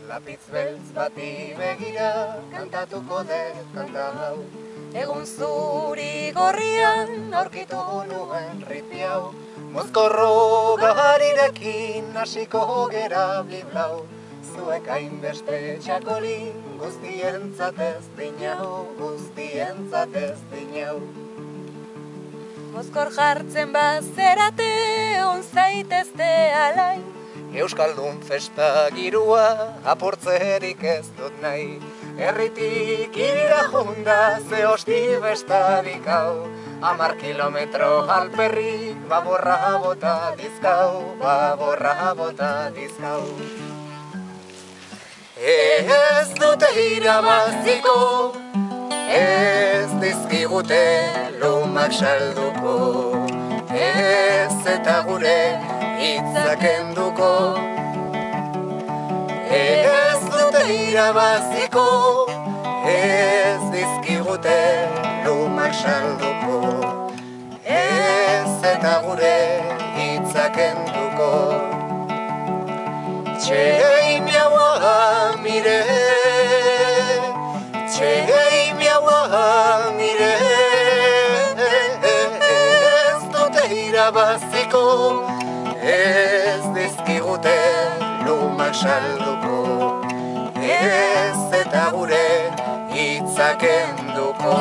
lapitz beltz bati begira, kantatuko dut kanta hau. Egun zuri gorrian aurkitu nuen ripi hau, mozkorro garirekin hasiko gera bliblau. Zuek hainbeste txakolin, guztientzat ez dinau, guztientzat ez dinau. Mozkor jartzen bazerate, on zaitezte alain. Euskaldun festa girua, apurtzerik ez dut nahi. Herritik irira junda, ze hosti bestarik hau. 10 kilometro alperrik, baborra bota dizkau, baborra bota dizkau. Ez dute irabaziko, ez dizkigute lumak salduko, ez eta gure hitzak enduko. Ez dute irabaziko, ez dizkigute lumak salduko, ez eta gure hitzak enduko. Txei miaua mire, txei miaua mire, ez dute irabaziko, ez dizkigute lumak salduko, ez eta gure hitzak enduko.